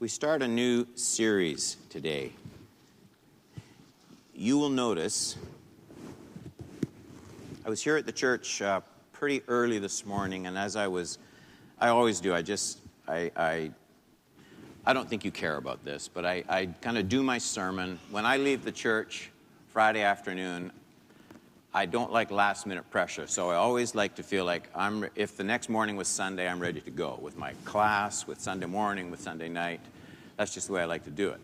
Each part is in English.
We start a new series today. You will notice, I was here at the church pretty early this morning, and as I always do, I don't think you care about this, but I kind of do my sermon. When I leave the church Friday afternoon, I don't like last-minute pressure, so I always like to feel like if the next morning was Sunday, I'm ready to go with my class, with Sunday morning, with Sunday night. That's just the way I like to do it.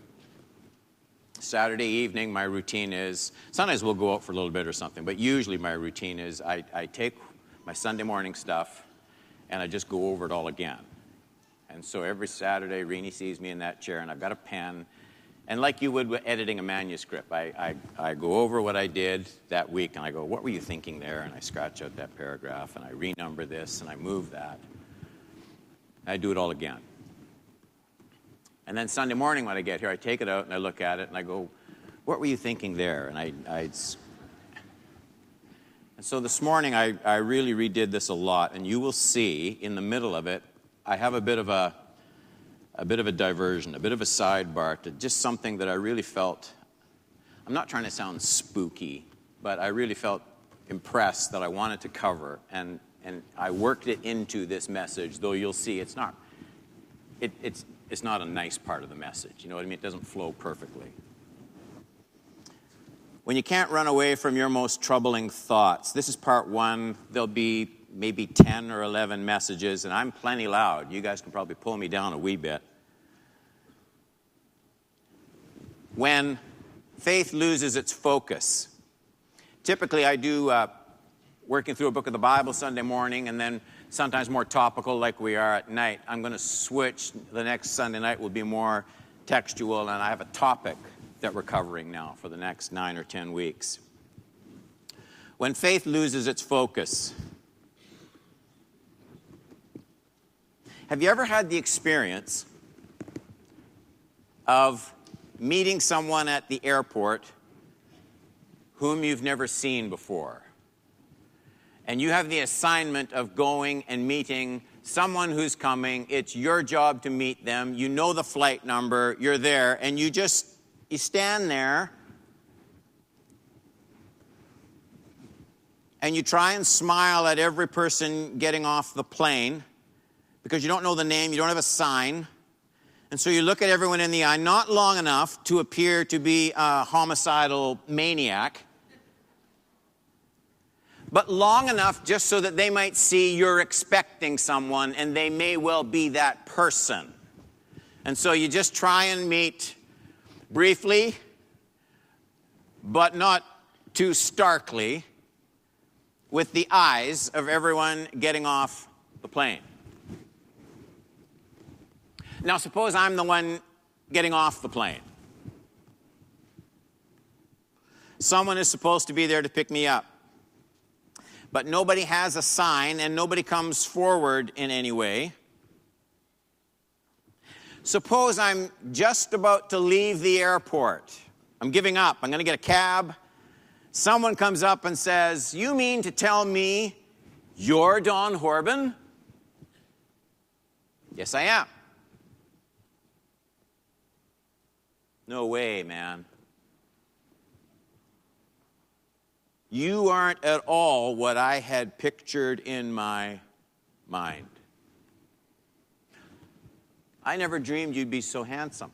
Saturday evening, my routine is, sometimes we'll go out for a little bit or something, but usually my routine is I take my Sunday morning stuff and I just go over it all again. And so every Saturday, Renee sees me in that chair and I've got a pen. And like you would with editing a manuscript, I go over what I did that week and I go, what were you thinking there? And I scratch out that paragraph and I renumber this and I move that. I do it all again. And then Sunday morning when I get here, I take it out and I look at it and I go, what were you thinking there? And so this morning I really redid this a lot, and you will see in the middle of it, I have a bit of a diversion, a bit of a sidebar to just something that I really felt, I'm not trying to sound spooky, but I really felt impressed that I wanted to cover, and I worked it into this message, though you'll see it's not a nice part of the message, you know what I mean? It doesn't flow perfectly. When you can't run away from your most troubling thoughts, this is part one. There'll be maybe 10 or 11 messages, and I'm plenty loud. You guys can probably pull me down a wee bit. When faith loses its focus. Typically, I do working through a book of the Bible Sunday morning, and then sometimes more topical like we are at night. I'm going to switch. The next Sunday night will be more textual, and I have a topic that we're covering now for the next 9 or 10 weeks. When faith loses its focus. Have you ever had the experience of meeting someone at the airport whom you've never seen before? And you have the assignment of going and meeting someone who's coming. It's your job to meet them. You know the flight number. You're there. And you stand there and you try and smile at every person getting off the plane because you don't know the name. You don't have a sign. And so you look at everyone in the eye, not long enough to appear to be a homicidal maniac, but long enough just so that they might see you're expecting someone and they may well be that person. And so you just try and meet briefly, but not too starkly, with the eyes of everyone getting off the plane. Now, suppose I'm the one getting off the plane. Someone is supposed to be there to pick me up. But nobody has a sign and nobody comes forward in any way. Suppose I'm just about to leave the airport. I'm giving up. I'm going to get a cab. Someone comes up and says, "You mean to tell me you're Don Horban?" "Yes, I am." "No way, man. You aren't at all what I had pictured in my mind. I never dreamed you'd be so handsome.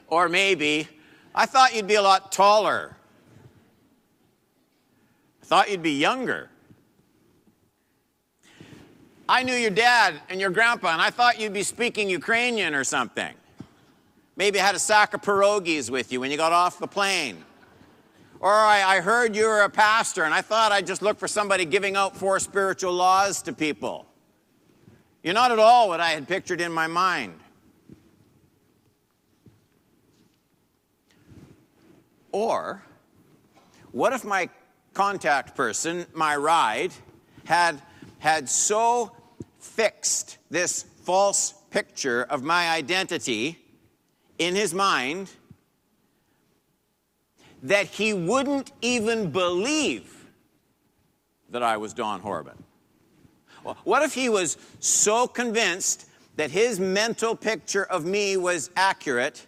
Or maybe, I thought you'd be a lot taller. I thought you'd be younger. I knew your dad and your grandpa, and I thought you'd be speaking Ukrainian or something. Maybe I had a sack of pierogies with you when you got off the plane. Or I heard you were a pastor, and I thought I'd just look for somebody giving out 4 spiritual laws to people. You're not at all what I had pictured in my mind. Or, what if my contact person, my ride, had so fixed this false picture of my identity in his mind that he wouldn't even believe that I was Don Horban. What if he was so convinced that his mental picture of me was accurate,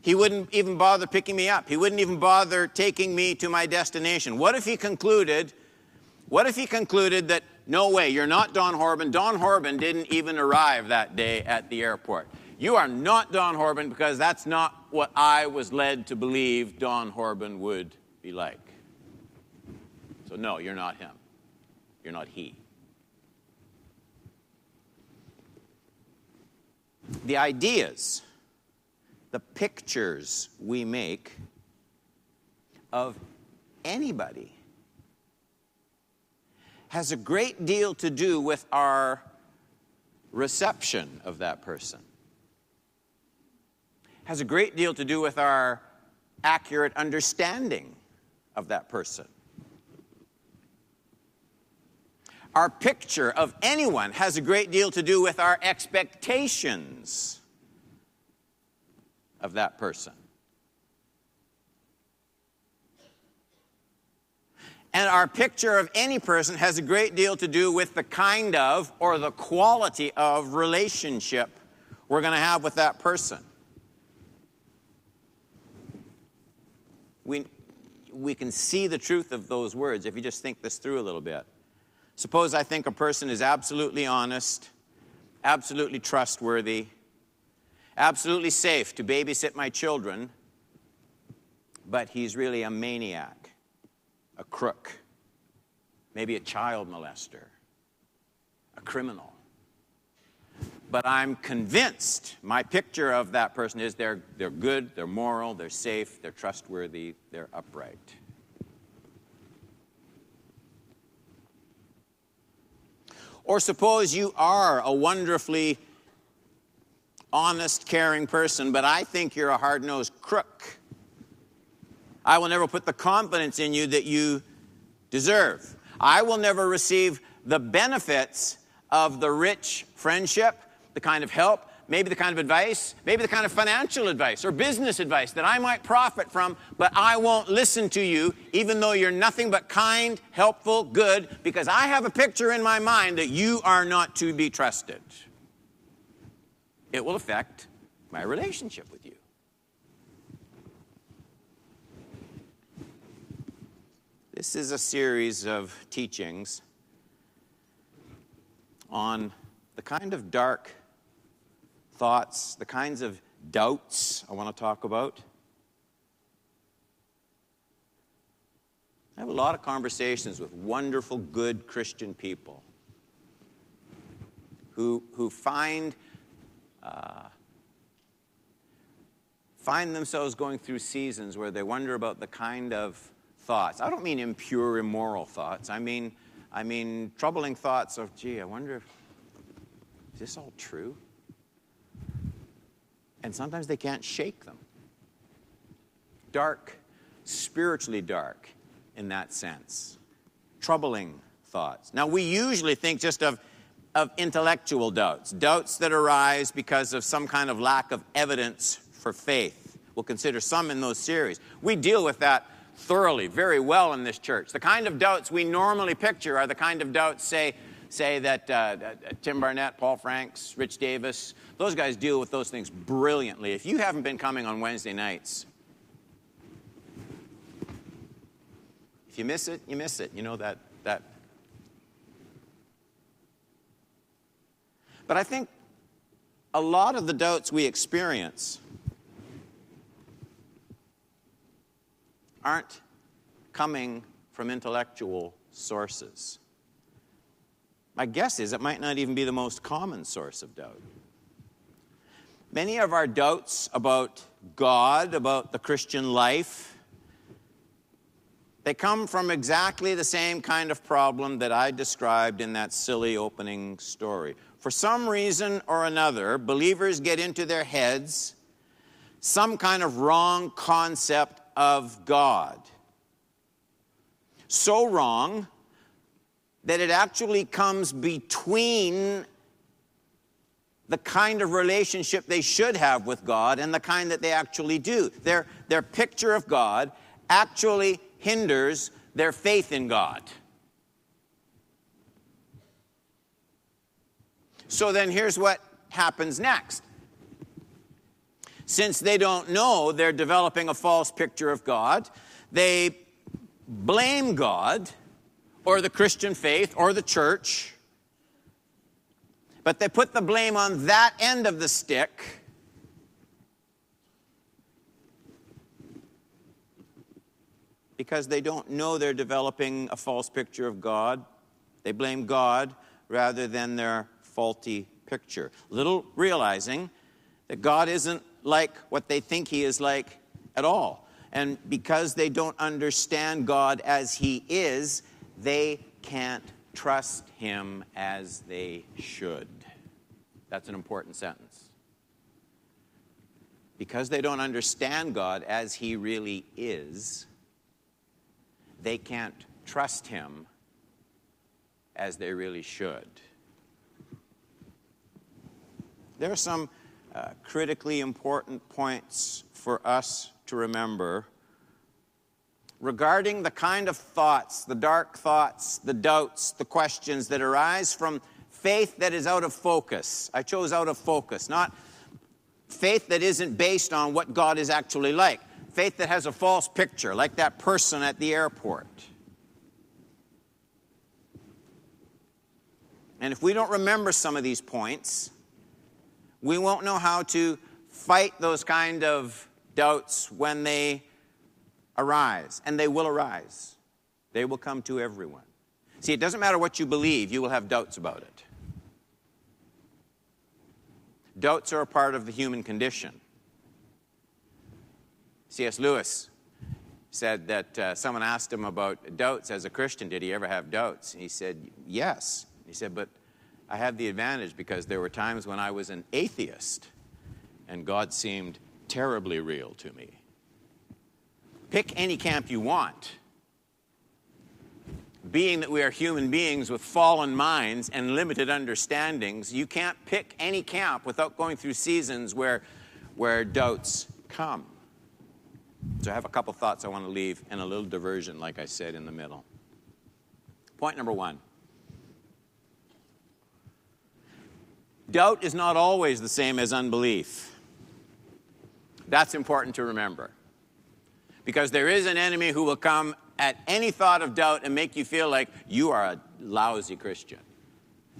he wouldn't even bother picking me up. He wouldn't even bother taking me to my destination. What if he concluded that, no way, you're not Don Horban. Don Horban didn't even arrive that day at the airport. You are not Don Horban because that's not what I was led to believe Don Horban would be like. So no, you're not him. You're not he. The ideas, the pictures we make of anybody has a great deal to do with our reception of that person. Has a great deal to do with our accurate understanding of that person. Our picture of anyone has a great deal to do with our expectations of that person. And our picture of any person has a great deal to do with the kind of or the quality of relationship we're going to have with that person. We can see the truth of those words if you just think this through a little bit. Suppose I think a person is absolutely honest, absolutely trustworthy, absolutely safe to babysit my children, but he's really a maniac, a crook, maybe a child molester, a criminal. But I'm convinced my picture of that person is they're good, they're moral, they're safe, they're trustworthy, they're upright. Or suppose you are a wonderfully honest, caring person, but I think you're a hard-nosed crook. I will never put the confidence in you that you deserve. I will never receive the benefits of the rich friendship, the kind of help, maybe the kind of advice, maybe the kind of financial advice or business advice that I might profit from, but I won't listen to you, even though you're nothing but kind, helpful, good, because I have a picture in my mind that you are not to be trusted. It will affect my relationship with you. This is a series of teachings on the kind of dark thoughts, the kinds of doubts I want to talk about. I have a lot of conversations with wonderful, good Christian people who find themselves going through seasons where they wonder about the kind of thoughts. I don't mean impure, immoral thoughts. I mean troubling thoughts of, gee, I wonder if, is this all true? And sometimes they can't shake them. Dark, spiritually dark in that sense. Troubling thoughts. Now, we usually think just of intellectual doubts, doubts that arise because of some kind of lack of evidence for faith. We'll consider some in those series. We deal with that thoroughly, very well in this church. The kind of doubts we normally picture are the kind of doubts, say that Tim Barnett, Paul Franks, Rich Davis, those guys deal with those things brilliantly. If you haven't been coming on Wednesday nights, if you miss it, you miss it. You know that. But I think a lot of the doubts we experience aren't coming from intellectual sources. My guess is it might not even be the most common source of doubt. Many of our doubts about God, about the Christian life, they come from exactly the same kind of problem that I described in that silly opening story. For some reason or another, believers get into their heads some kind of wrong concept of God. So wrong that it actually comes between the kind of relationship they should have with God and the kind that they actually do. Their picture of God actually hinders their faith in God. So then here's what happens next. Since they don't know they're developing a false picture of God, they blame God or the Christian faith or the church, but they put the blame on that end of the stick. Because they don't know they're developing a false picture of God. They blame God rather than their faulty picture. Little realizing that God isn't like what they think he is like at all. And because they don't understand God as he is, they can't trust him as they should. That's an important sentence. Because they don't understand God as he really is, they can't trust him as they really should. There are some critically important points for us to remember regarding the kind of thoughts, the dark thoughts, the doubts, the questions that arise from faith that is out of focus. I chose out of focus, not faith that isn't based on what God is actually like. Faith that has a false picture, like that person at the airport. And if we don't remember some of these points, we won't know how to fight those kind of doubts when they arise. And they will arise. They will come to everyone. See, it doesn't matter what you believe, you will have doubts about it. Doubts are a part of the human condition. C.S. Lewis said that someone asked him about doubts as a Christian. Did he ever have doubts? And he said, yes. He said, but I had the advantage because there were times when I was an atheist and God seemed terribly real to me. Pick any camp you want. Being that we are human beings with fallen minds and limited understandings, you can't pick any camp without going through seasons where doubts come. So I have a couple thoughts I want to leave and a little diversion, like I said, in the middle. Point number one. Doubt is not always the same as unbelief. That's important to remember. Because there is an enemy who will come at any thought of doubt and make you feel like you are a lousy Christian.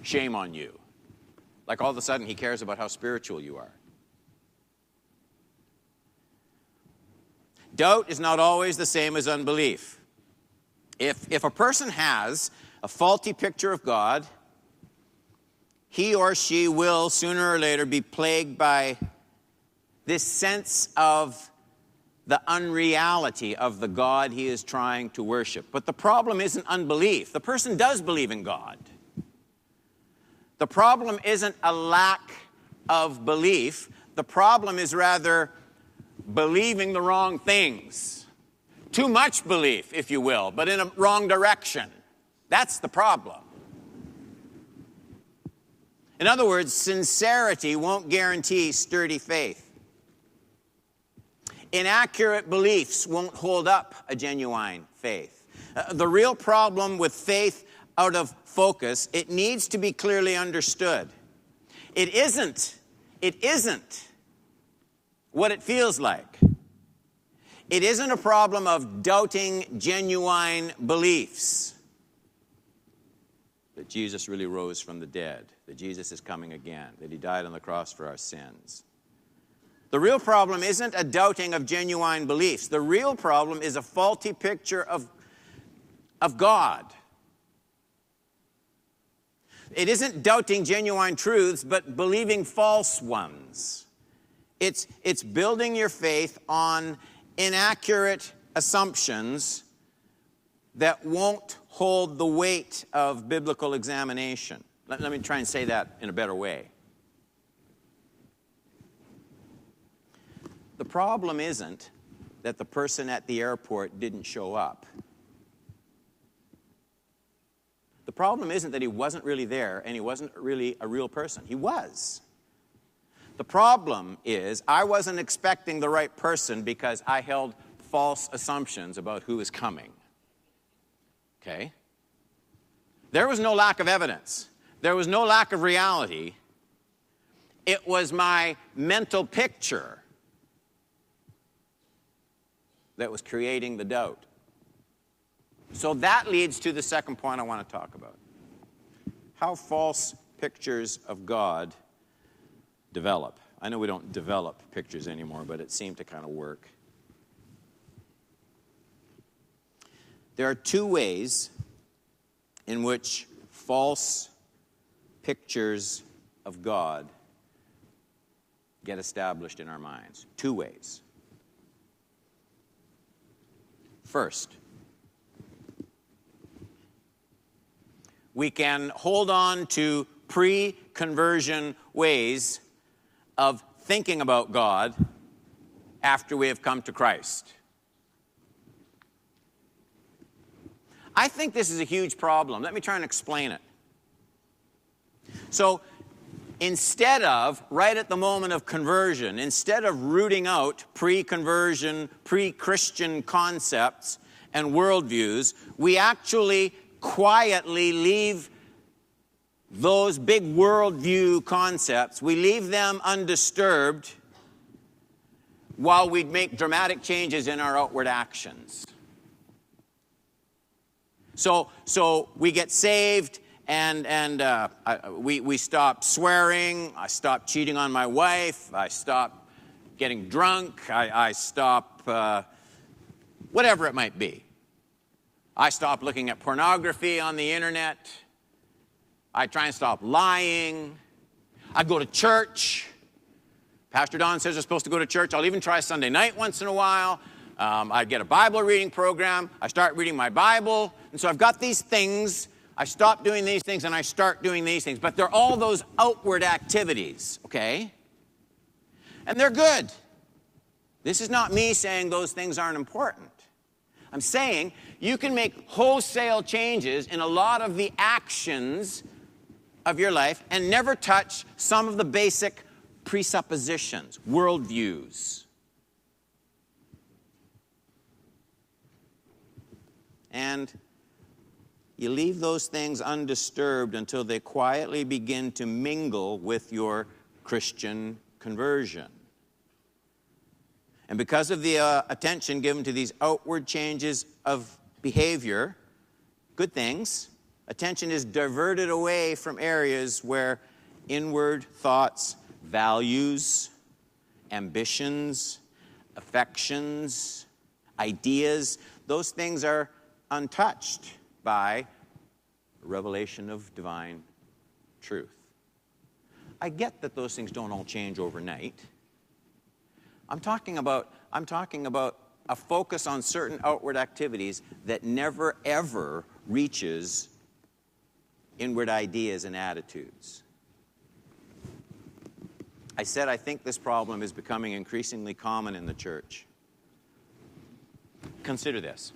Shame on you. Like all of a sudden he cares about how spiritual you are. Doubt is not always the same as unbelief. If a person has a faulty picture of God, he or she will sooner or later be plagued by this sense of the unreality of the God he is trying to worship. But the problem isn't unbelief. The person does believe in God. The problem isn't a lack of belief. The problem is rather believing the wrong things. Too much belief, if you will, but in a wrong direction. That's the problem. In other words, sincerity won't guarantee sturdy faith. Inaccurate beliefs won't hold up a genuine faith. The real problem with faith out of focus, it needs to be clearly understood. It isn't what it feels like. It isn't a problem of doubting genuine beliefs. That Jesus really rose from the dead, that Jesus is coming again, that he died on the cross for our sins. The real problem isn't a doubting of genuine beliefs. The real problem is a faulty picture of God. It isn't doubting genuine truths, but believing false ones. It's building your faith on inaccurate assumptions that won't hold the weight of biblical examination. Let me try and say that in a better way. The problem isn't that the person at the airport didn't show up. The problem isn't that he wasn't really there and he wasn't really a real person. He was. The problem is I wasn't expecting the right person because I held false assumptions about who is coming. Okay? There was no lack of evidence. There was no lack of reality. It was my mental picture that was creating the doubt. So that leads to the second point I want to talk about. How false pictures of God develop. I know we don't develop pictures anymore, but it seemed to kind of work. There are two ways in which false pictures of God get established in our minds. Two ways. First, we can hold on to pre-conversion ways of thinking about God after we have come to Christ. I think this is a huge problem. Let me try and explain it. So, instead of, right at the moment of conversion, instead of rooting out pre-conversion, pre-Christian concepts and worldviews, we actually quietly leave those big worldview concepts, we leave them undisturbed while we make dramatic changes in our outward actions. So we get saved and we stop swearing, I stop cheating on my wife, I stop getting drunk, I stop whatever it might be. I stop looking at pornography on the internet. I try and stop lying. I go to church. Pastor Don says I'm supposed to go to church. I'll even try Sunday night once in a while. I get a Bible reading program. I start reading my Bible. And so I've got these things. I stop doing these things and I start doing these things. But they're all those outward activities, okay? And they're good. This is not me saying those things aren't important. I'm saying you can make wholesale changes in a lot of the actions of your life and never touch some of the basic presuppositions, worldviews. And you leave those things undisturbed until they quietly begin to mingle with your Christian conversion. And because of the attention given to these outward changes of behavior, good things, attention is diverted away from areas where inward thoughts, values, ambitions, affections, ideas, those things are untouched by revelation of divine truth. I get that those things don't all change overnight. I'm talking about a focus on certain outward activities that never, ever reaches inward ideas and attitudes. I said I think this problem is becoming increasingly common in the church. Consider this.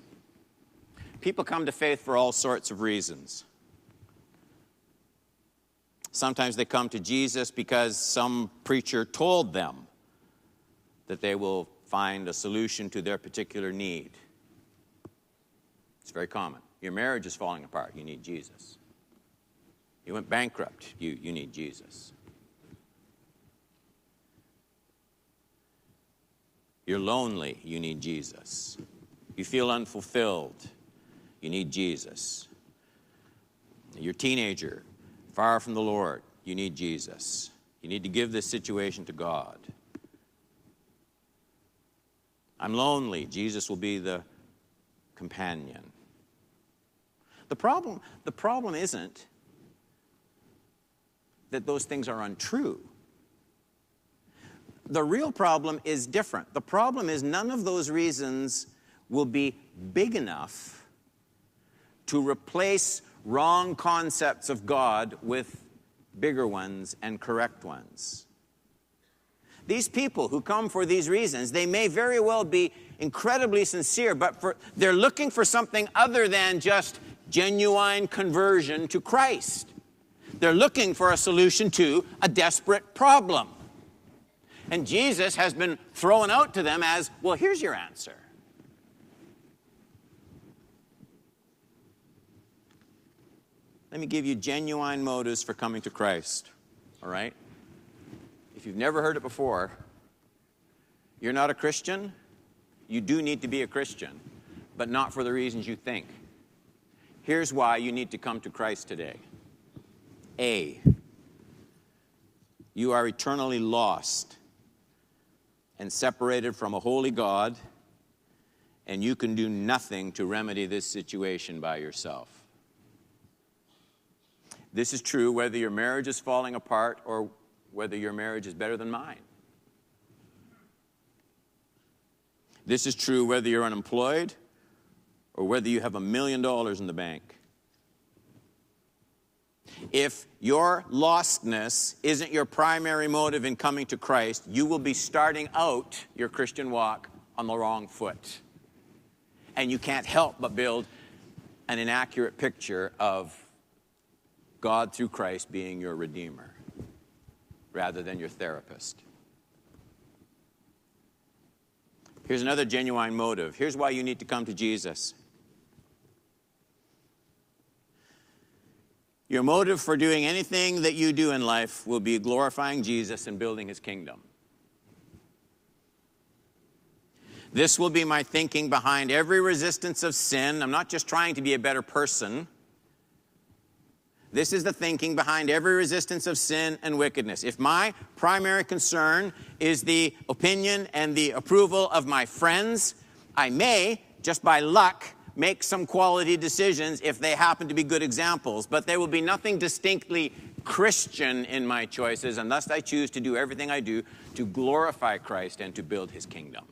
People come to faith for all sorts of reasons. Sometimes they come to Jesus because some preacher told them that they will find a solution to their particular need. It's very common. Your marriage is falling apart. You need Jesus. You went bankrupt. You need Jesus. You're lonely. You need Jesus. You feel unfulfilled. You need Jesus. You're a teenager, far from the Lord. You need Jesus. You need to give this situation to God. I'm lonely. Jesus will be the companion. The problem isn't that those things are untrue. The real problem is different. The problem is none of those reasons will be big enough to replace wrong concepts of God with bigger ones and correct ones. These people who come for these reasons, they may very well be incredibly sincere, but they're looking for something other than just genuine conversion to Christ. They're looking for a solution to a desperate problem. And Jesus has been thrown out to them as, well, here's your answer. Let me give you genuine motives for coming to Christ, all right? if you've never heard it before, you're not a Christian. You do need to be a Christian, but not for the reasons you think. Here's why you need to come to Christ today. A, you are eternally lost and separated from a holy God, and you can do nothing to remedy this situation by yourself. This is true whether your marriage is falling apart or whether your marriage is better than mine. This is true whether you're unemployed or whether you have $1 million in the bank. If your lostness isn't your primary motive in coming to Christ, you will be starting out your Christian walk on the wrong foot. And you can't help but build an inaccurate picture of God through Christ being your Redeemer rather than your therapist. Here's another genuine motive. Here's why you need to come to Jesus. Your motive for doing anything that you do in life will be glorifying Jesus and building his kingdom. This will be my thinking behind every resistance of sin. I'm not just trying to be a better person. This is the thinking behind every resistance of sin and wickedness. If my primary concern is the opinion and the approval of my friends, I may, just by luck, make some quality decisions if they happen to be good examples, but there will be nothing distinctly Christian in my choices unless I choose to do everything I do to glorify Christ and to build his kingdom.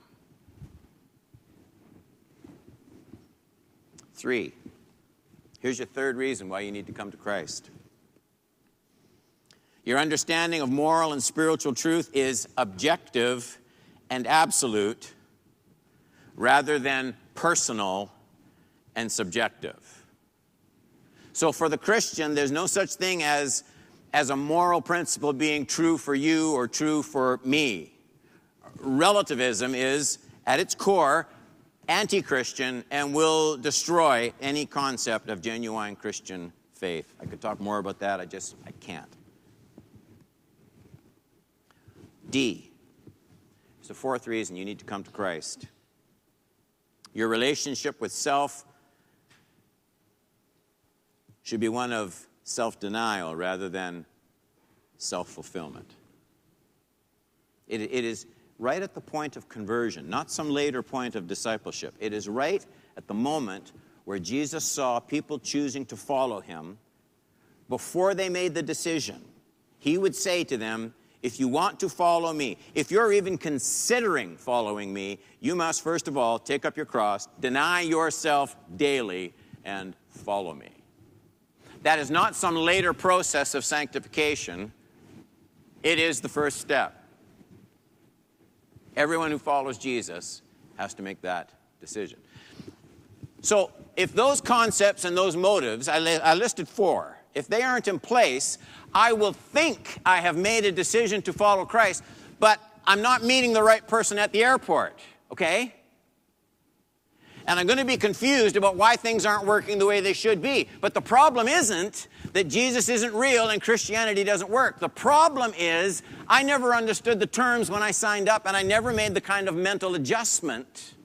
3, here's your third reason why you need to come to Christ. Your understanding of moral and spiritual truth is objective and absolute rather than personal and subjective. So for the Christian, there's no such thing as a moral principle being true for you or true for me. Relativism is, at its core, anti-Christian and will destroy any concept of genuine Christian faith. I could talk more about that, I can't. D, it's the fourth reason you need to come to Christ. Your relationship with self should be one of self-denial rather than self-fulfillment. It is right at the point of conversion, not some later point of discipleship. It is right at the moment where Jesus saw people choosing to follow him. Before they made the decision, he would say to them, if you want to follow me, if you're even considering following me, you must first of all take up your cross, deny yourself daily, and follow me. That is not some later process of sanctification. It is the first step. Everyone who follows Jesus has to make that decision. So if those concepts and those motives, I listed 4, if they aren't in place, I will think I have made a decision to follow Christ, but I'm not meeting the right person at the airport, okay? And I'm going to be confused about why things aren't working the way they should be. But the problem isn't that Jesus isn't real and Christianity doesn't work. The problem is I never understood the terms when I signed up, and I never made the kind of mental adjustment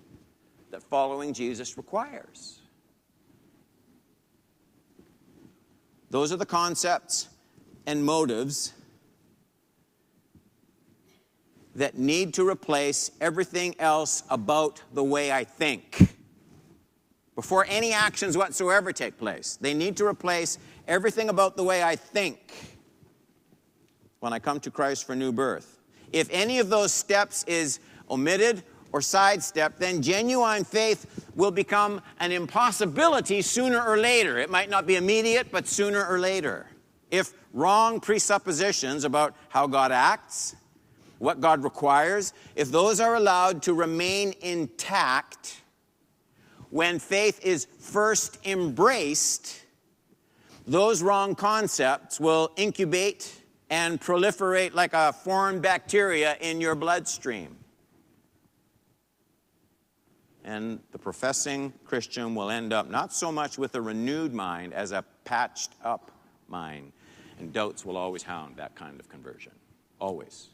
that following Jesus requires. Those are the concepts and motives that need to replace everything else about the way I think. Before any actions whatsoever take place, they need to replace everything about the way I think when I come to Christ for new birth. If any of those steps is omitted or sidestepped, then genuine faith will become an impossibility sooner or later. It might not be immediate, but sooner or later. If wrong presuppositions about how God acts, what God requires, if those are allowed to remain intact, when faith is first embraced, those wrong concepts will incubate and proliferate like a foreign bacteria in your bloodstream. And the professing Christian will end up not so much with a renewed mind as a patched up mind. And doubts will always hound that kind of conversion. Always.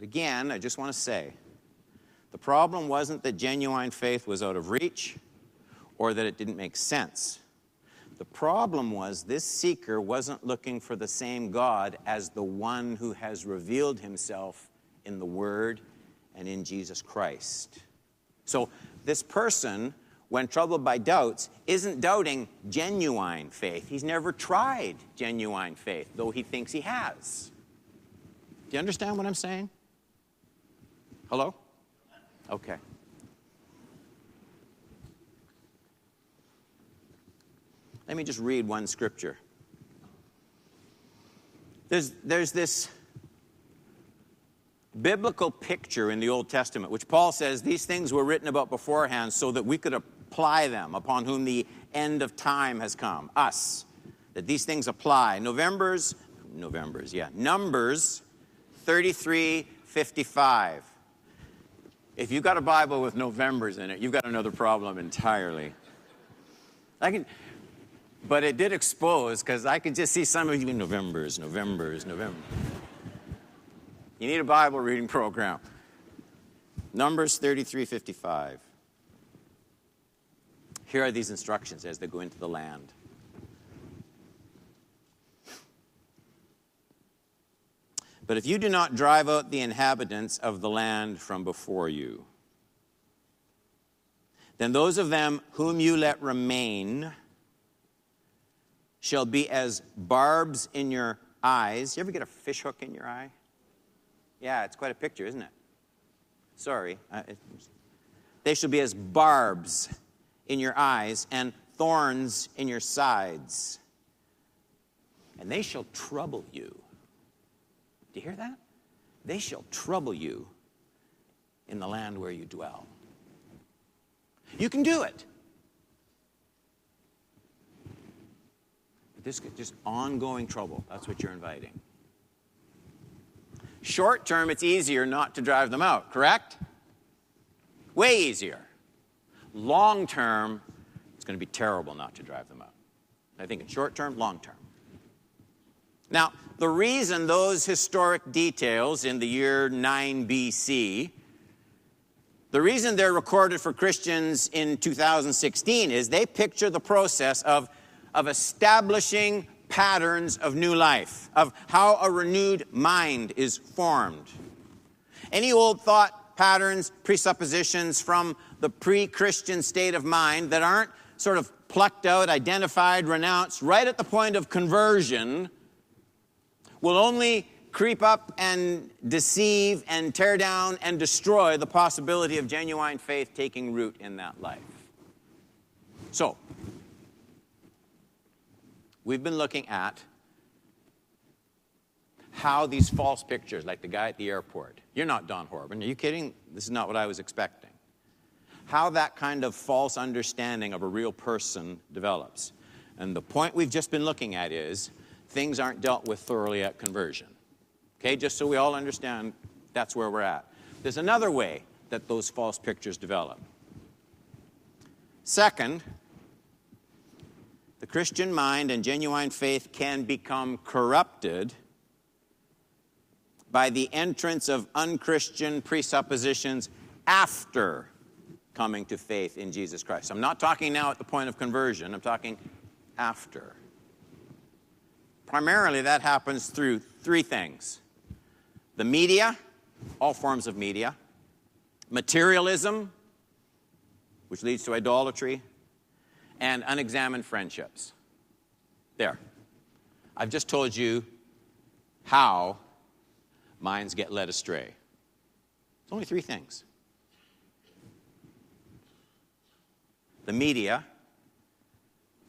Again, I just want to say, the problem wasn't that genuine faith was out of reach or that it didn't make sense. The problem was this seeker wasn't looking for the same God as the one who has revealed himself in the Word and in Jesus Christ. So this person, when troubled by doubts, isn't doubting genuine faith. He's never tried genuine faith, though he thinks he has. Do you understand what I'm saying? Hello? Okay. Let me just read one scripture. There's this biblical picture in the Old Testament, which Paul says these things were written about beforehand so that we could apply them upon whom the end of time has come, us, that these things apply. Numbers 33:55. If you've got a Bible with Novembers in it, you've got another problem entirely. But it did expose, because I could just see some of you in Novembers. You need a Bible reading program. Numbers 33:55. Here are these instructions as they go into the land. But if you do not drive out the inhabitants of the land from before you, then those of them whom you let remain shall be as barbs in your eyes. You ever get a fish hook in your eye? Yeah, it's quite a picture, isn't it? Sorry. They shall be as barbs in your eyes and thorns in your sides. And they shall trouble you. Do you hear that? They shall trouble you in the land where you dwell. You can do it. But this is just ongoing trouble. That's what you're inviting. Short term, it's easier not to drive them out, correct? Way easier. Long term, it's going to be terrible not to drive them out. I think in short term, long term. Now, the reason those historic details in the year 9 BC, the reason they're recorded for Christians in 2016 is they picture the process of establishing patterns of new life, of how a renewed mind is formed. Any old thought patterns, presuppositions from the pre-Christian state of mind that aren't sort of plucked out, identified, renounced right at the point of conversion will only creep up and deceive and tear down and destroy the possibility of genuine faith taking root in that life. So, we've been looking at how these false pictures, like the guy at the airport, you're not Don Horban, are you kidding? This is not what I was expecting. How that kind of false understanding of a real person develops. And the point we've just been looking at is things aren't dealt with thoroughly at conversion. Okay, just so we all understand that's where we're at. There's another way that those false pictures develop. Second, the Christian mind and genuine faith can become corrupted by the entrance of unchristian presuppositions after coming to faith in Jesus Christ. I'm not talking now at the point of conversion, I'm talking after. Primarily, that happens through three things. The media, all forms of media. Materialism, which leads to idolatry. And unexamined friendships. There. I've just told you how minds get led astray. It's only three things. The media,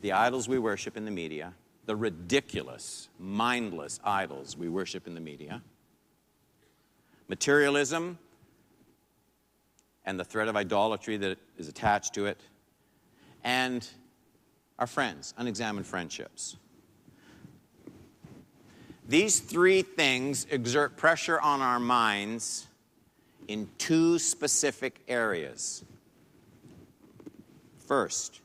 the idols we worship in the media, the ridiculous, mindless idols we worship in the media, materialism, and the threat of idolatry that is attached to it, and our friends, unexamined friendships. These three things exert pressure on our minds in two specific areas. First,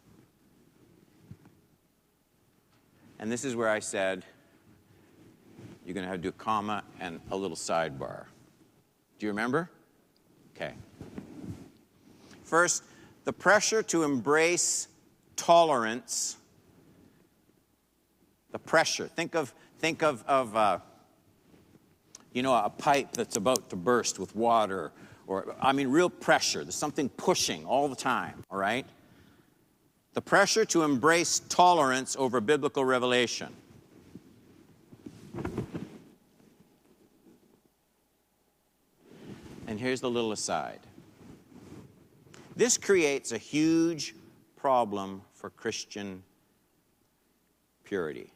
and this is where I said, you're going to have to do a comma and a little sidebar. Do you remember? Okay. First, the pressure to embrace tolerance. The pressure. Think of a pipe that's about to burst with water, or, real pressure. There's something pushing all the time, all right? The pressure to embrace tolerance over biblical revelation. And here's the little aside. This creates a huge problem for Christian purity.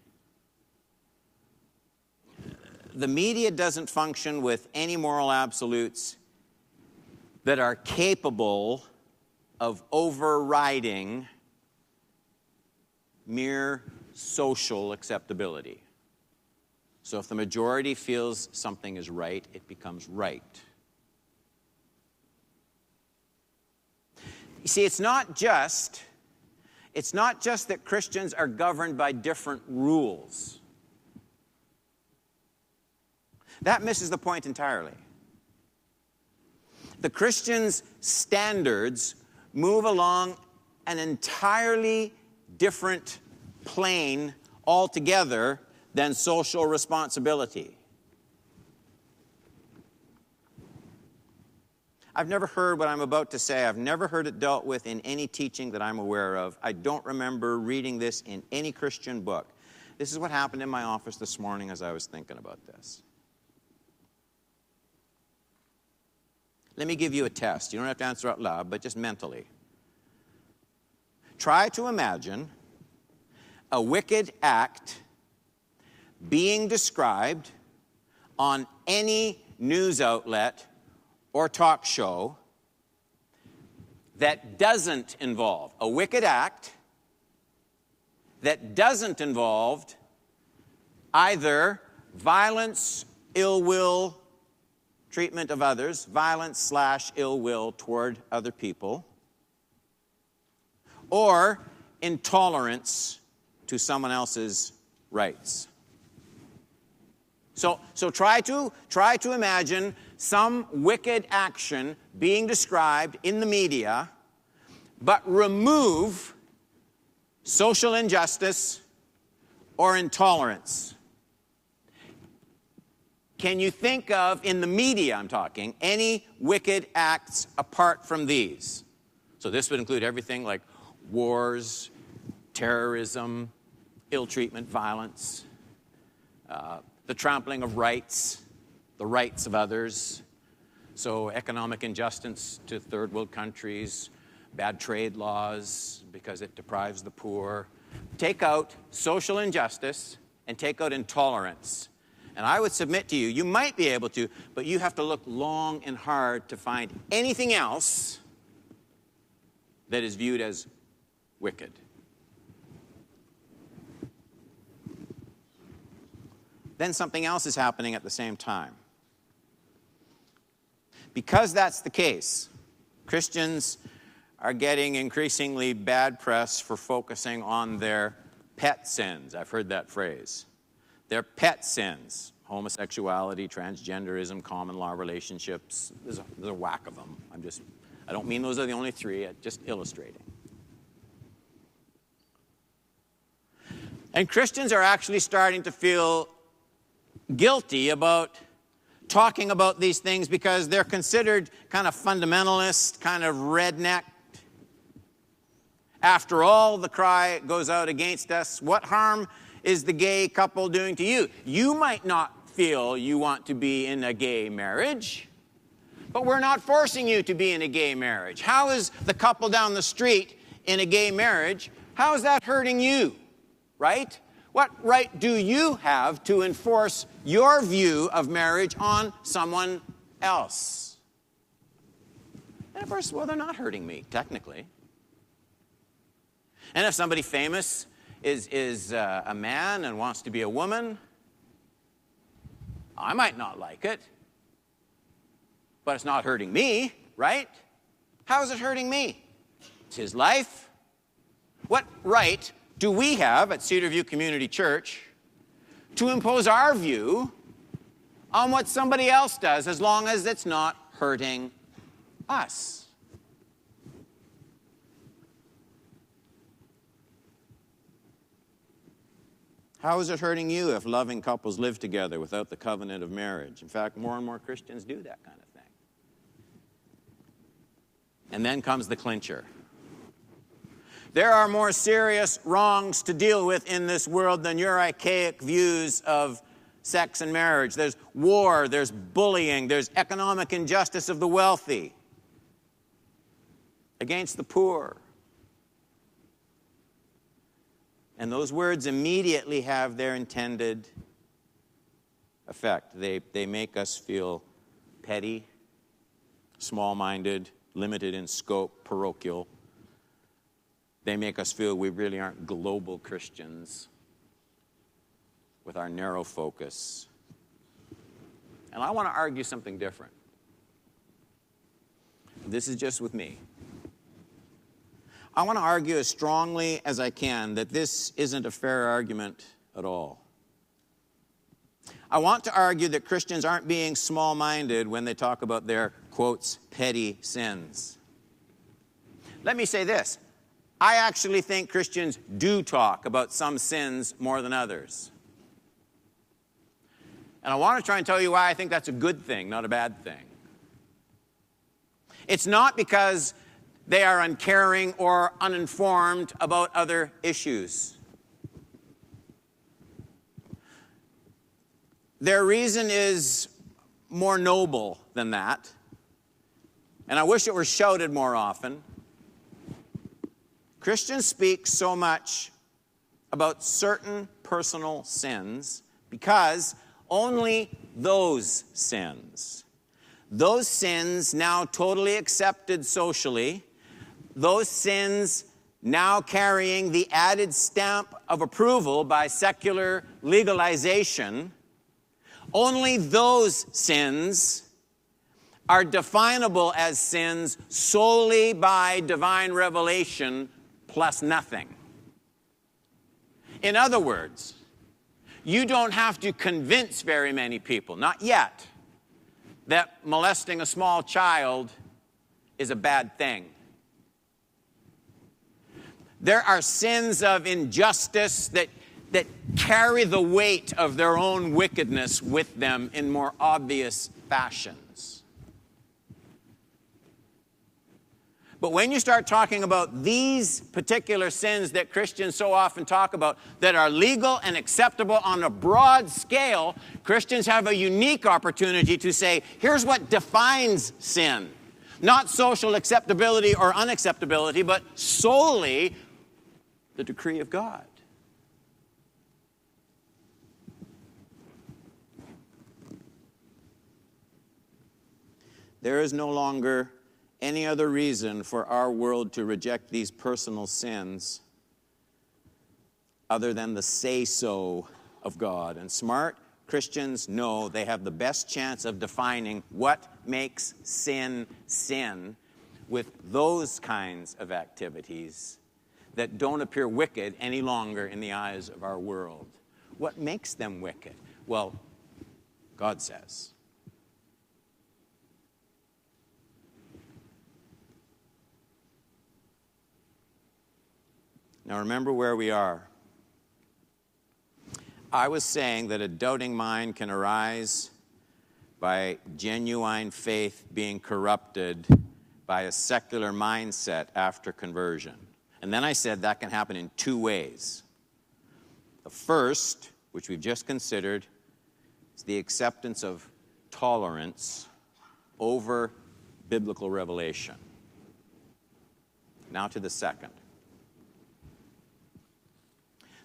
The media doesn't function with any moral absolutes that are capable of overriding mere social acceptability. So if the majority feels something is right, it becomes right. You see, it's not just that Christians are governed by different rules. That misses the point entirely. The Christians' standards move along an entirely different plane altogether than social responsibility. I've never heard what I'm about to say. I've never heard it dealt with in any teaching that I'm aware of. I don't remember reading this in any Christian book. This is what happened in my office this morning as I was thinking about this. Let me give you a test. You don't have to answer out loud, but just mentally. Try to imagine a wicked act being described on any news outlet or talk show that doesn't involve a wicked act that doesn't involve either violence, ill will, treatment of others, violence / ill will toward other people, or intolerance to someone else's rights. So try to imagine some wicked action being described in the media, but remove social injustice or intolerance. Can you think of, in the media I'm talking, any wicked acts apart from these? So this would include everything like wars, terrorism, ill treatment, violence, the trampling of rights, the rights of others. So economic injustice to third world countries, bad trade laws because it deprives the poor. Take out social injustice and take out intolerance. And I would submit to you, you might be able to, but you have to look long and hard to find anything else that is viewed as wicked. Then something else is happening at the same time. Because that's the case, Christians are getting increasingly bad press for focusing on their pet sins. I've heard that phrase. Their pet sins: homosexuality, transgenderism, common law relationships. There's a whack of them. I don't mean those are the only three, I'm just illustrating. And Christians are actually starting to feel guilty about talking about these things because they're considered kind of fundamentalist, kind of redneck. After all, the cry goes out against us, what harm is the gay couple doing to you? You might not feel you want to be in a gay marriage, but we're not forcing you to be in a gay marriage. How is the couple down the street in a gay marriage, how is that hurting you, right? What right do you have to enforce your view of marriage on someone else? And of course, well, they're not hurting me, technically. And if somebody famous is a man and wants to be a woman, I might not like it, but it's not hurting me, right? How is it hurting me? It's his life. What right do we have at Cedarview Community Church to impose our view on what somebody else does as long as it's not hurting us. How is it hurting you if loving couples live together without the covenant of marriage? In fact, more and more Christians do that kind of thing. And then comes the clincher. There are more serious wrongs to deal with in this world than your archaic views of sex and marriage. There's war, there's bullying, there's economic injustice of the wealthy against the poor. And those words immediately have their intended effect. They make us feel petty, small-minded, limited in scope, parochial. They make us feel we really aren't global Christians with our narrow focus. And I want to argue something different. This is just with me. I want to argue as strongly as I can that this isn't a fair argument at all. I want to argue that Christians aren't being small-minded when they talk about their, quotes, petty sins. Let me say this. I actually think Christians do talk about some sins more than others. And I want to try and tell you why I think that's a good thing, not a bad thing. It's not because they are uncaring or uninformed about other issues. Their reason is more noble than that, and I wish it were shouted more often. Christians speak so much about certain personal sins because only those sins now totally accepted socially, those sins now carrying the added stamp of approval by secular legalization, only those sins are definable as sins solely by divine revelation plus nothing. In other words, you don't have to convince very many people, not yet, that molesting a small child is a bad thing. There are sins of injustice that carry the weight of their own wickedness with them in more obvious fashions. But when you start talking about these particular sins that Christians so often talk about that are legal and acceptable on a broad scale, Christians have a unique opportunity to say, here's what defines sin. Not social acceptability or unacceptability, but solely the decree of God. There is no longer any other reason for our world to reject these personal sins other than the say-so of God. And smart Christians know they have the best chance of defining what makes sin sin with those kinds of activities that don't appear wicked any longer in the eyes of our world. What makes them wicked? Well, God says. Now remember where we are. I was saying that a doubting mind can arise by genuine faith being corrupted by a secular mindset after conversion. And then I said that can happen in two ways. The first, which we've just considered, is the acceptance of tolerance over biblical revelation. Now to the second.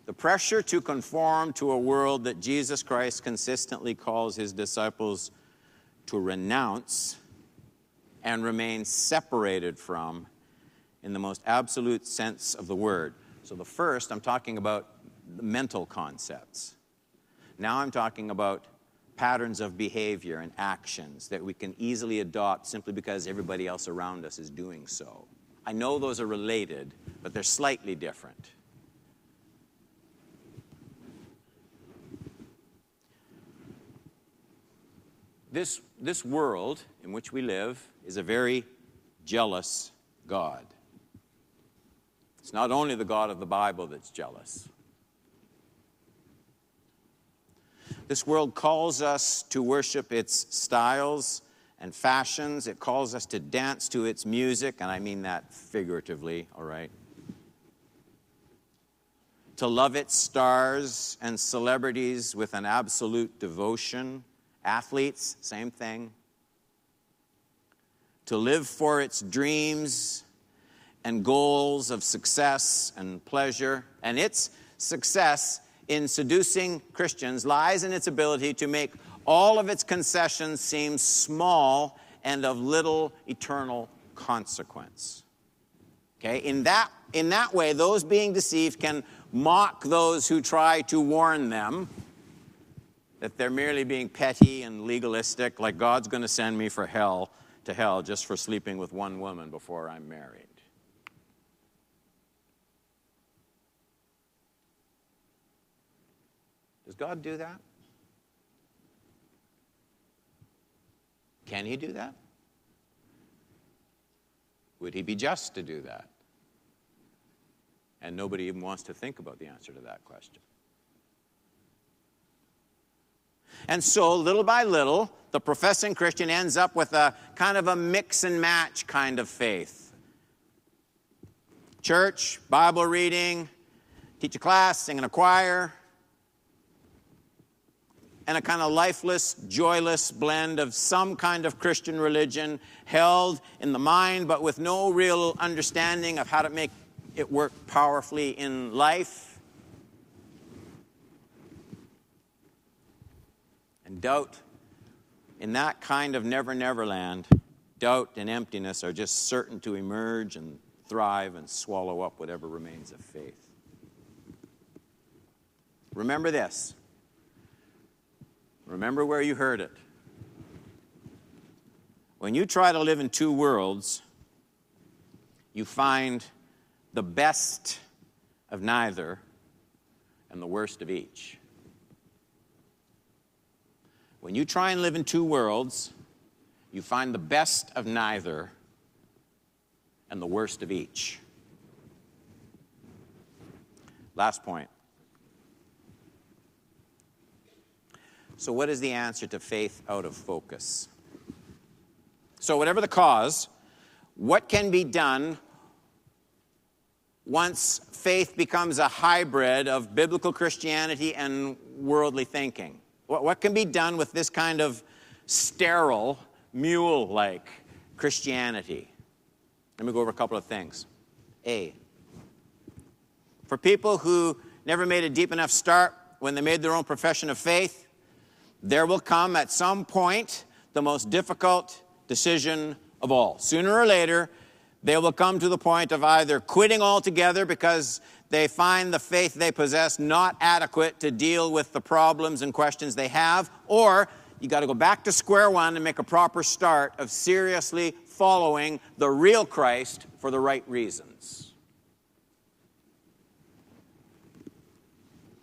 The pressure to conform to a world that Jesus Christ consistently calls his disciples to renounce and remain separated from in the most absolute sense of the word. So the first, I'm talking about the mental concepts. Now I'm talking about patterns of behavior and actions that we can easily adopt simply because everybody else around us is doing so. I know those are related, but they're slightly different. this world in which we live is a very jealous God. It's not only the God of the Bible that's jealous. This world calls us to worship its styles and fashions. It calls us to dance to its music, and I mean that figuratively, all right? To love its stars and celebrities with an absolute devotion. Athletes, same thing. To live for its dreams and goals of success and pleasure. And its success in seducing Christians lies in its ability to make all of its concessions seem small and of little eternal consequence. Okay? In that way, those being deceived can mock those who try to warn them that they're merely being petty and legalistic, like God's going to send me to hell just for sleeping with one woman before I'm married. Does God do that? Can he do that? Would he be just to do that? And nobody even wants to think about the answer to that question. And so, little by little, the professing Christian ends up with a kind of a mix and match kind of faith. Church, Bible reading, teach a class, sing in a choir, and a kind of lifeless, joyless blend of some kind of Christian religion held in the mind, but with no real understanding of how to make it work powerfully in life. And doubt, in that kind of never, never land, doubt and emptiness are just certain to emerge and thrive and swallow up whatever remains of faith. Remember this. Remember where you heard it. When you try to live in two worlds, you find the best of neither and the worst of each. When you try and live in two worlds, you find the best of neither and the worst of each. Last point. So what is the answer to faith out of focus? So whatever the cause, what can be done once faith becomes a hybrid of biblical Christianity and worldly thinking? What can be done with this kind of sterile, mule-like Christianity? Let me go over a couple of things. A, for people who never made a deep enough start when they made their own profession of faith, there will come at some point the most difficult decision of all. Sooner or later, they will come to the point of either quitting altogether because they find the faith they possess not adequate to deal with the problems and questions they have, or you got to go back to square one and make a proper start of seriously following the real Christ for the right reasons.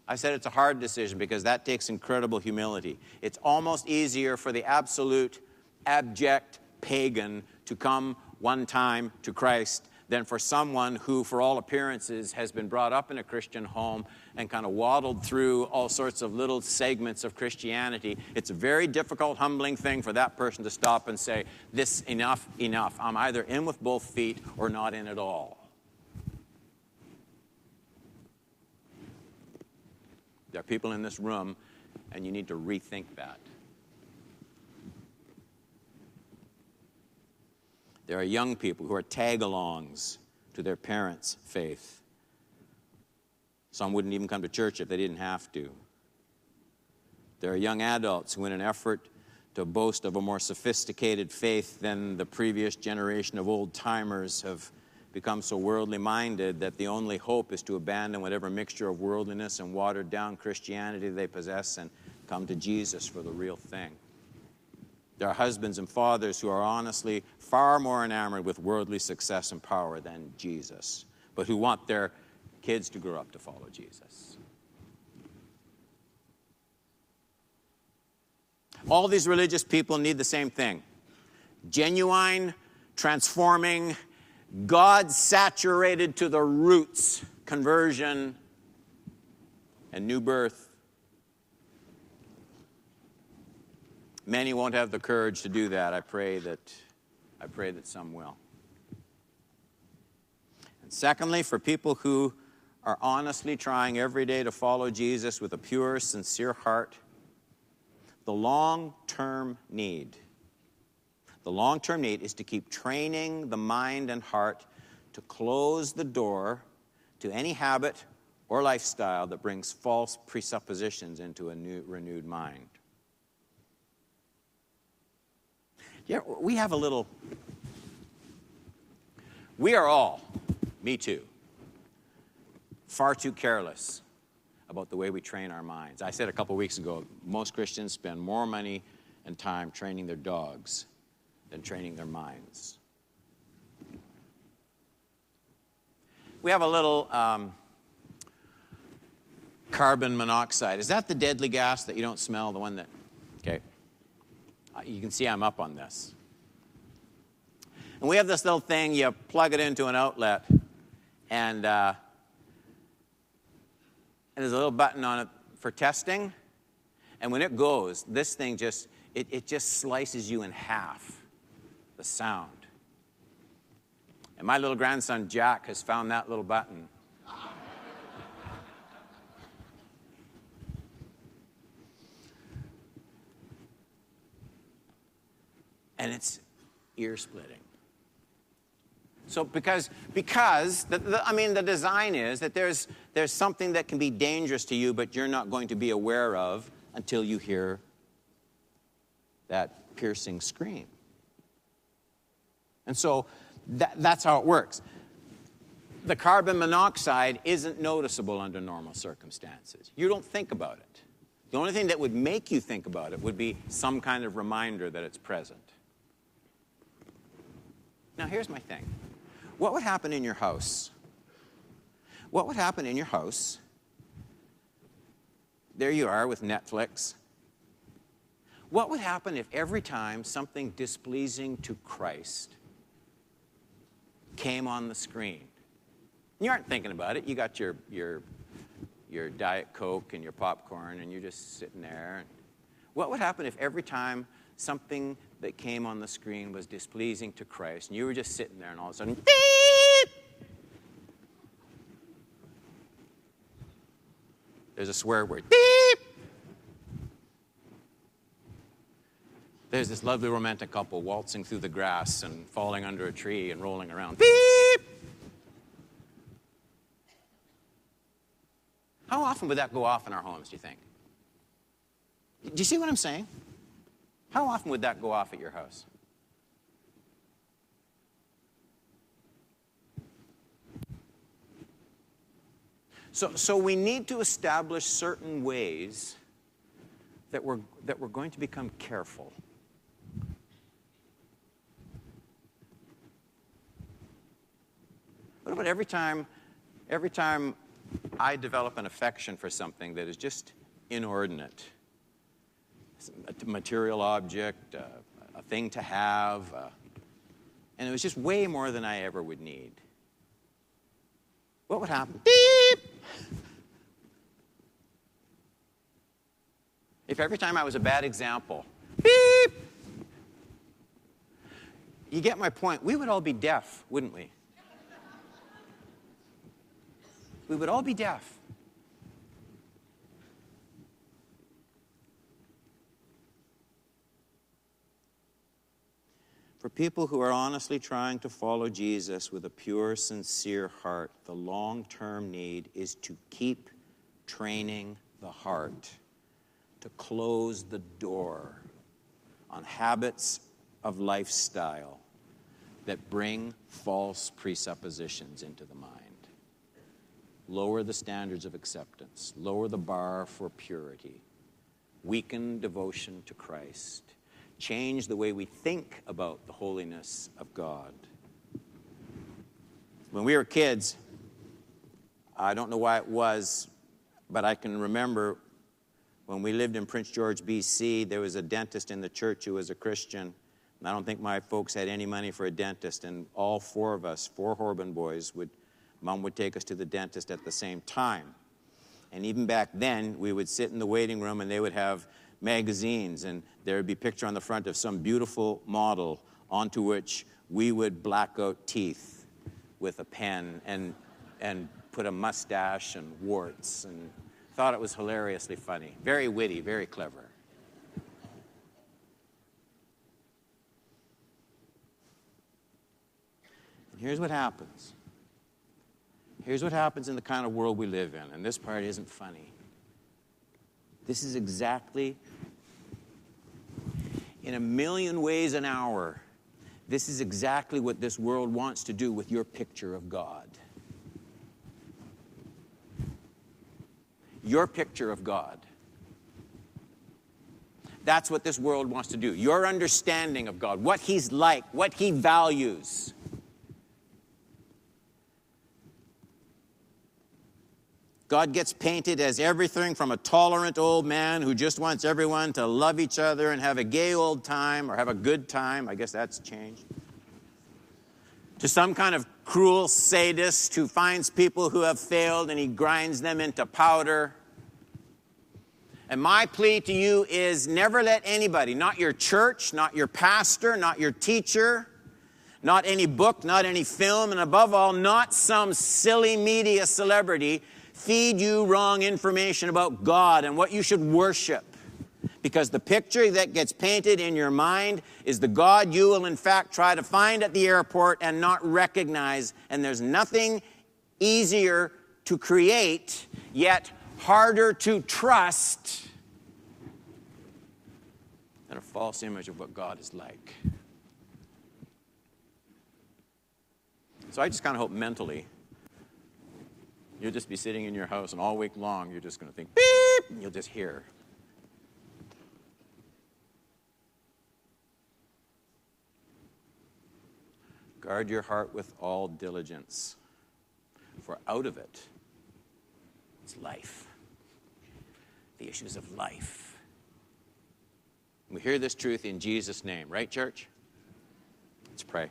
I said it's a hard decision because that takes incredible humility. It's almost easier for the absolute, abject pagan to come one time to Christ than for someone who, for all appearances, has been brought up in a Christian home and kind of waddled through all sorts of little segments of Christianity. It's a very difficult, humbling thing for that person to stop and say, this, enough, enough. I'm either in with both feet or not in at all. There are people in this room, and you need to rethink that. There are young people who are tag-alongs to their parents' faith. Some wouldn't even come to church if they didn't have to. There are young adults who, in an effort to boast of a more sophisticated faith than the previous generation of old-timers, have become so worldly minded that the only hope is to abandon whatever mixture of worldliness and watered down Christianity they possess and come to Jesus for the real thing. There are husbands and fathers who are honestly far more enamored with worldly success and power than Jesus, but who want their kids to grow up to follow Jesus. All these religious people need the same thing. Genuine, transforming, God-saturated to the roots conversion and new birth. Many won't have the courage to do that. I pray that some will. And secondly, for people who are honestly trying every day to follow Jesus with a pure, sincere heart, the long-term need is to keep training the mind and heart to close the door to any habit or lifestyle that brings false presuppositions into a renewed mind. Yeah, we are all, me too, far too careless about the way we train our minds. I said a couple weeks ago, most Christians spend more money and time training their dogs than training their minds. We have a little carbon monoxide. Is that the deadly gas that you don't smell? The one that, okay. You can see I'm up on this. And we have this little thing, you plug it into an outlet, and there's a little button on it for testing. And when it goes, this thing just slices you in half, the sound. And my little grandson, Jack, has found that little button. And it's ear-splitting. So because the design is that there's something that can be dangerous to you, but you're not going to be aware of until you hear that piercing scream. And so that's how it works. The carbon monoxide isn't noticeable under normal circumstances. You don't think about it. The only thing that would make you think about it would be some kind of reminder that it's present. Now, here's my thing. What would happen in your house? What would happen in your house? There you are with Netflix. What would happen if every time something displeasing to Christ came on the screen? You aren't thinking about it. You got your Diet Coke and your popcorn, and you're just sitting there. What would happen if every time something that came on the screen was displeasing to Christ, and you were just sitting there, and all of a sudden, beep! There's a swear word, beep! There's this lovely romantic couple waltzing through the grass and falling under a tree and rolling around, beep! How often would that go off in our homes, do you think? Do you see what I'm saying? How often would that go off at your house? So we need to establish certain ways that we're going to become careful. What about every time I develop an affection for something that is just inordinate? A material object, a thing to have, and it was just way more than I ever would need. What would happen? Beep! If every time I was a bad example, beep! You get my point. We would all be deaf, wouldn't we? We would all be deaf. For people who are honestly trying to follow Jesus with a pure, sincere heart, the long-term need is to keep training the heart to close the door on habits of lifestyle that bring false presuppositions into the mind. Lower the standards of acceptance, lower the bar for purity, weaken devotion to Christ, change the way we think about the holiness of God. When we were kids, I don't know why it was, but I can remember When we lived in Prince George, BC, there was a dentist in the church who was a Christian. And I don't think my folks had any money for a dentist. And all four of us, four Horban boys, Mom would take us to the dentist at the same time. And even back then, we would sit in the waiting room and they would have magazines. And there would be a picture on the front of some beautiful model onto which we would black out teeth with a pen and put a mustache and warts, and thought it was hilariously funny. Very witty, very clever. And here's what happens. Here's what happens in the kind of world we live in, and this part isn't funny. This is exactly, in a million ways an hour, this is exactly what this world wants to do with your picture of God. Your picture of God. That's what this world wants to do. Your understanding of God, what He's like, what He values. God gets painted as everything from a tolerant old man who just wants everyone to love each other and have a gay old time or have a good time. I guess that's changed. To some kind of cruel sadist who finds people who have failed and he grinds them into powder. And my plea to you is never let anybody, not your church, not your pastor, not your teacher, not any book, not any film, and above all, not some silly media celebrity feed you wrong information about God and what you should worship. Because the picture that gets painted in your mind is the God you will in fact try to find at the airport and not recognize. And there's nothing easier to create, yet harder to trust, than a false image of what God is like. So I just kind of hope mentally you'll just be sitting in your house and all week long you're just going to think, beep, and you'll just hear. Guard your heart with all diligence, for out of it is life. The issues of life. We hear this truth in Jesus' name, right, church? Let's pray.